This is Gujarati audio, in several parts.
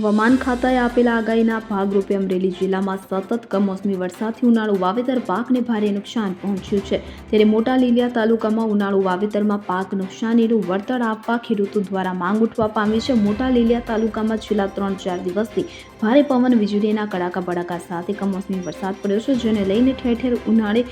હવામાન ખાતાએ આપેલા આગાહીના ભાગરૂપે અમરેલી જિલ્લામાં સતત કમોસમી વરસાદથી ઉનાળુ વાવેતર પાકને ભારે નુકસાન પહોંચ્યું છે। ત્યારે મોટા લીલિયા તાલુકામાં ઉનાળુ વાવેતરમાં પાક નુકસાનીનું વળતર આપવા ખેડૂતો દ્વારા માંગ ઉઠવા પામી છે। મોટા લીલિયા તાલુકામાં છેલ્લા 3-4 દિવસથી ભારે પવન વીજળીના કડાકા ભડાકા સાથે કમોસમી વરસાદ પડ્યો છે, જેને લઈને ઠેર ઠેર ઉનાળે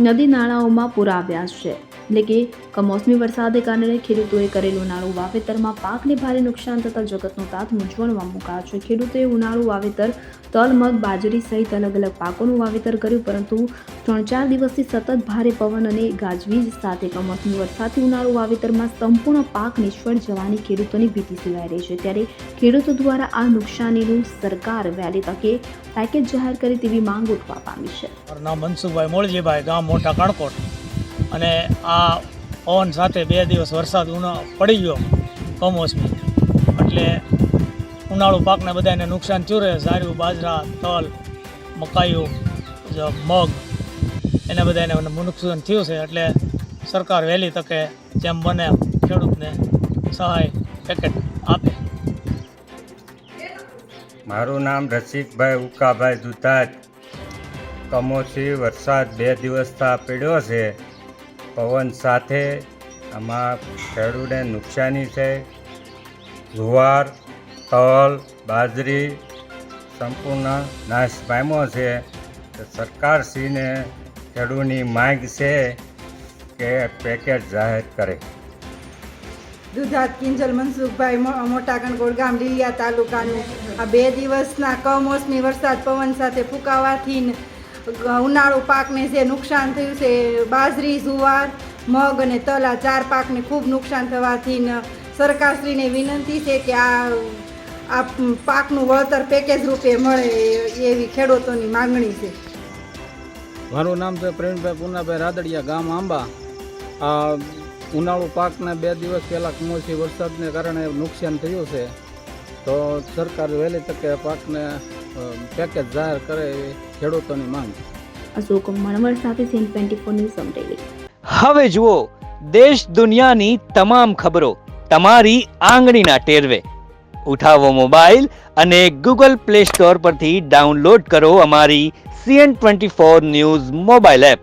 નદી નાળાઓમાં પૂર આવ્યા છે। એટલે કે કમોસમી વરસાદને કારણે ખેડૂતોએ કરેલું ઉનાળુ વાવેતરમાં પાકને ભારે નુકસાન થતાં જગતનો તાત મૂંઝવણમાં મુકાયો છે। ખેડૂતોએ ઉનાળુ વાવેતર તલ, મગ, બાજરી સહિત અલગ અલગ પાકોનું વાવેતર કર્યું, પરંતુ 3-4 દિવસથી સતત ભારે પવન અને ગાજવીજ સાથે કમોસમી વરસાદથી ઉનાળુ વાવેતરમાં સંપૂર્ણ પાક નિષ્ફળ જવાની ખેડૂતોની ભીતિ સેવાઈ રહી છે। ત્યારે ખેડૂતો દ્વારા આ નુકસાનીનું સરકાર વહેલી તકે પેકેજ જાહેર કરે તેવી માંગ ઉઠવા પામી છે। મારું નામ મનસુખભાઈ મોળજીભાઈ, ગામ મોટા કણકોટ। અને આ પવન સાથે 2 દિવસ વરસાદ પડી ગયો કમોસમી, એટલે ઉનાળુ પાકને બધાને નુકસાન થયું રહે। ઝાર્યું, બાજરા, તલ, મકાઈઓ, મગ એને બધાને નુકસાન થયું છે। એટલે સરકાર વહેલી તકે જેમ બને ખેડૂતને સહાય પેકેટ આપે। મારું નામ રસિકભાઈ ઉકાભાઈ દુધાત। કમોસમી વરસાદ 2 દિવસથી પડ્યો છે। પવન સાથે આમાં ખેડૂતને નુકસાની છે। જુવાર, તલ, બાજરી સંપૂર્ણ નાશ પામ્યો છે। તો સરકારશ્રીને ખેડૂતની માંગ છે કે પેકેજ જાહેર કરે। દુધાત કિંજલ મનસુખભાઈ, મોટા કણકોટ ગામ, લીલિયા તાલુકાનું। આ 2 દિવસના કમોસમી વરસાદ પવન સાથે ફૂંકાવાથી ઉનાળુ પાકને જે નુકસાન થયું છે, બાજરી, જુવાર, મગ અને તલ, આ 4 પાકને ખૂબ નુકસાન થવાથી સરકારશ્રીને વિનંતી છે કે આ પાકનું વળતર પેકેજ રૂપે મળે એવી ખેડૂતોની માગણી છે। મારું નામ છે પ્રવીણભાઈ પૂનાભાઈ રાદડિયા, ગામ આંબા। આ ઉનાળુ પાકને 2 દિવસ પહેલાં કમોસમી વરસાદને કારણે નુકસાન થયું છે, તો સરકાર વહેલી તકે પાકને પેકેજ જાહેર કરે એવી ખેડૂતોની માંગ। અશોક મણવર સાથે સીન 24 ન્યૂઝ અમરેલી। હવે જુઓ દેશ દુનિયાની તમામ ખબરો તમારી આંગળીના ટેરવે। ઉઠાવો મોબાઈલ અને ગૂગલ પ્લે સ્ટોર પરથી ડાઉનલોડ કરો અમારી CN24 ન્યૂઝ મોબાઈલ એપ।